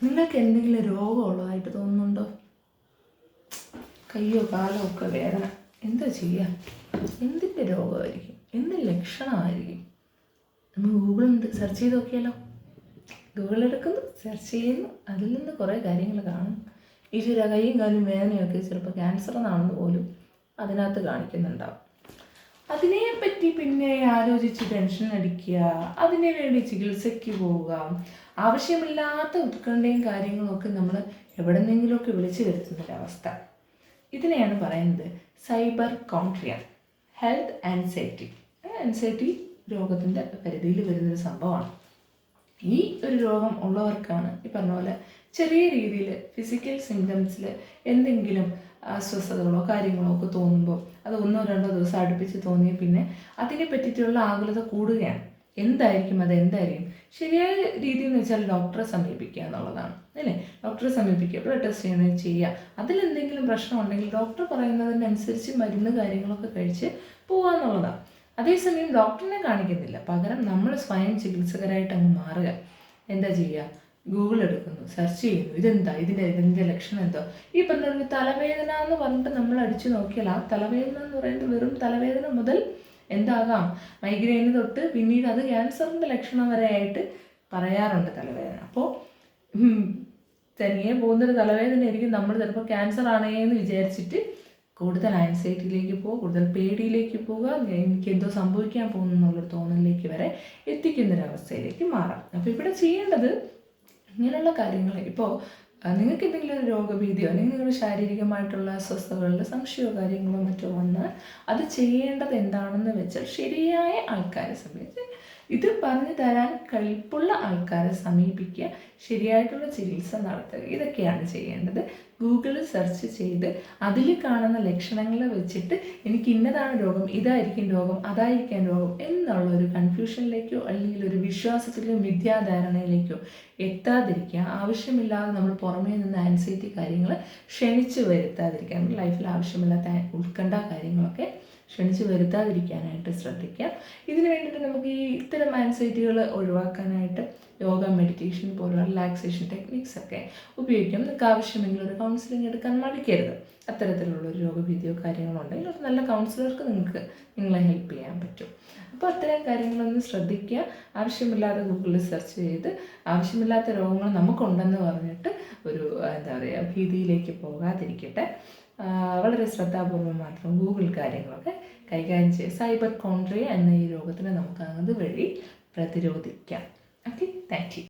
നിങ്ങൾക്ക് എന്തെങ്കിലും രോഗമുള്ളതായിട്ട് തോന്നുന്നുണ്ടോ? കയ്യോ കാലോ ഒക്കെ വേദന, എന്താ ചെയ്യുക? എന്തിൻ്റെ രോഗമായിരിക്കും? എന്ത് ലക്ഷണമായിരിക്കും? നമ്മൾ ഗൂഗിളിൽ സെർച്ച് ചെയ്ത് നോക്കിയാലോ? ഗൂഗിൾ എടുക്കുന്നു, സെർച്ച് ചെയ്യുന്നു, അതിൽ നിന്ന് കുറേ കാര്യങ്ങൾ കാണും. ഈശ്വര, കൈയും കാലും വേദനയൊക്കെ ചിലപ്പോൾ ക്യാൻസർ എന്നാണെന്ന് പോലും അതിനകത്ത് കാണിക്കുന്നുണ്ടാവും. അതിനെപ്പറ്റി പിന്നെ ആലോചിച്ച് ടെൻഷൻ അടിക്കുക, അതിനു വേണ്ടി ചികിത്സയ്ക്ക് പോവുക, ആവശ്യമില്ലാത്ത ഉത്കണ്ഠയും കാര്യങ്ങളൊക്കെ നമ്മൾ എവിടെന്നെങ്കിലുമൊക്കെ വിളിച്ചു വരുത്തുന്നൊരവസ്ഥ. ഇതിനെയാണ് പറയുന്നത് സൈബർ കോൺട്രിയ, ഹെൽത്ത് ആൻസൈറ്റി. ആൻസൈറ്റി രോഗത്തിൻ്റെ പരിധിയിൽ വരുന്നൊരു സംഭവമാണ്. ഈ ഒരു രോഗം ഉള്ളവർക്കാണ് ഈ പറഞ്ഞ പോലെ ചെറിയ രീതിയിൽ ഫിസിക്കൽ സിംറ്റംസിൽ എന്തെങ്കിലും അസ്വസ്ഥതകളോ കാര്യങ്ങളോ ഒക്കെ തോന്നുമ്പോൾ അത് 1-2 ദിവസം അടുപ്പിച്ച് തോന്നിയ പിന്നെ അതിനെ പറ്റിയിട്ടുള്ള ആകുലത കൂടുകയാണ്. എന്തായിരിക്കും ശരിയായ രീതി എന്ന് വെച്ചാൽ ഡോക്ടറെ സമീപിക്കുക എന്നുള്ളതാണ്, അല്ലേ? ഡോക്ടറെ സമീപിക്കുക, ബ്ലഡ് ടെസ്റ്റ് ചെയ്യണമെങ്കിൽ ചെയ്യുക. അതിലെന്തെങ്കിലും പ്രശ്നമുണ്ടെങ്കിൽ ഡോക്ടർ പറയുന്നതിനനുസരിച്ച് മരുന്ന് കാര്യങ്ങളൊക്കെ കഴിച്ച് പോവുക എന്നുള്ളതാണ്. അതേസമയം ഡോക്ടറിനെ കാണിക്കുന്നില്ല, പകരം നമ്മൾ സ്വയം ചികിത്സകരായിട്ട് അങ്ങ് മാറുക. എന്താ ചെയ്യുക? ഗൂഗിൾ എടുക്കുന്നു, സെർച്ച് ചെയ്യുന്നു, ഇതിൻ്റെ ലക്ഷണം എന്തോ. ഈ പറഞ്ഞ തലവേദന എന്ന് പറഞ്ഞിട്ട് നമ്മൾ അടിച്ചു നോക്കിയാൽ ആ തലവേദന എന്ന് പറയുന്നത് വെറും തലവേദന മുതൽ എന്താകാം, മൈഗ്രെയിന് തൊട്ട് പിന്നീട് അത് ക്യാൻസറിൻ്റെ ലക്ഷണം വരെ ആയിട്ട് പറയാറുണ്ട് തലവേദന. അപ്പോൾ തനിയെ പോകുന്നൊരു തലവേദനയായിരിക്കും നമ്മൾ ചിലപ്പോൾ ക്യാൻസർ ആണേന്ന് വിചാരിച്ചിട്ട് കൂടുതൽ ആൻസൈറ്റിയിലേക്ക് പോകുക, കൂടുതൽ പേടിയിലേക്ക് പോവുക, എനിക്ക് എന്തോ സംഭവിക്കാൻ പോകുന്നു എന്നുള്ളൊരു തോന്നലിലേക്ക് വരെ എത്തിക്കുന്നൊരവസ്ഥയിലേക്ക് മാറാം. അപ്പോൾ ഇവിടെ ചെയ്യേണ്ടത് ഇങ്ങനെയുള്ള കാര്യങ്ങൾ. ഇപ്പോൾ നിങ്ങൾക്ക് എന്തെങ്കിലും ഒരു രോഗഭീതിയോ അല്ലെങ്കിൽ നിങ്ങളുടെ ശാരീരികമായിട്ടുള്ള അസ്വസ്ഥതകളിൽ സംശയമോ കാര്യങ്ങളോ മറ്റോ വന്നാൽ അത് ചെയ്യേണ്ടത് എന്താണെന്ന് വെച്ചാൽ ശരിയായ ആൾക്കാരെ സമീപിച്ച് ഇത് പറഞ്ഞു തരാൻ കെൽപ്പുള്ള ആൾക്കാരെ സമീപിക്കുക, ശരിയായിട്ടുള്ള ചികിത്സ നടത്തുക. ഇതൊക്കെയാണ് ചെയ്യേണ്ടത്. ഗൂഗിളിൽ സെർച്ച് ചെയ്ത് അതിൽ കാണുന്ന ലക്ഷണങ്ങൾ വെച്ചിട്ട് എനിക്ക് ഇന്നതാണ് രോഗം, ഇതായിരിക്കും രോഗം, അതായിരിക്കാം രോഗം എന്നുള്ളൊരു കൺഫ്യൂഷനിലേക്കോ അല്ലെങ്കിൽ ഒരു വിശ്വാസത്തിലോ മിഥ്യാധാരണയിലേക്കോ എത്താതിരിക്കുക. ആവശ്യമില്ലാതെ നമ്മൾ പുറമേ നിന്ന് ആൻസൈറ്റി കാര്യങ്ങൾ ക്ഷണിച്ച് വരുത്താതിരിക്കുക. ലൈഫിൽ ആവശ്യമില്ലാത്ത ഉത്കണ്ഠ കാര്യങ്ങളൊക്കെ ക്ഷണിച്ച് വരുത്താതിരിക്കാനായിട്ട് ശ്രദ്ധിക്കുക. ഇതിന് വേണ്ടിയിട്ട് നമുക്ക് ഈ ഇത്തരം ആൻസൈറ്റികൾ ഒഴിവാക്കാനായിട്ട് യോഗ, മെഡിറ്റേഷൻ പോലുള്ള റിലാക്സേഷൻ ടെക്നിക്സ് ഒക്കെ ഉപയോഗിക്കാം. നിങ്ങൾക്ക് ആവശ്യമെങ്കിൽ ഒരു കൗൺസിലിംഗ് എടുക്കാൻ മടിക്കരുത്. അത്തരത്തിലുള്ളൊരു രോഗഭീതിയോ കാര്യങ്ങളോ ഉണ്ടെങ്കിൽ ഒരു നല്ല കൗൺസിലർക്ക് നിങ്ങളെ ഹെൽപ്പ് ചെയ്യാൻ പറ്റും. അപ്പോൾ അത്തരം കാര്യങ്ങളൊന്ന് ശ്രദ്ധിക്കുക. ആവശ്യമില്ലാതെ ഗൂഗിളിൽ സെർച്ച് ചെയ്ത് ആവശ്യമില്ലാത്ത രോഗങ്ങൾ നമുക്കുണ്ടെന്ന് പറഞ്ഞിട്ട് ഒരു ഭീതിയിലേക്ക് പോകാതിരിക്കട്ടെ. വളരെ ശ്രദ്ധാപൂർവം മാത്രം ഗൂഗിൾ കാര്യങ്ങളൊക്കെ കൈകാര്യം ചെയ്യുക. സൈബർ കോൺട്രിയ എന്ന ഈ രോഗത്തിനെ നമുക്ക് അതുവഴി പ്രതിരോധിക്കാം. Okay, thank you.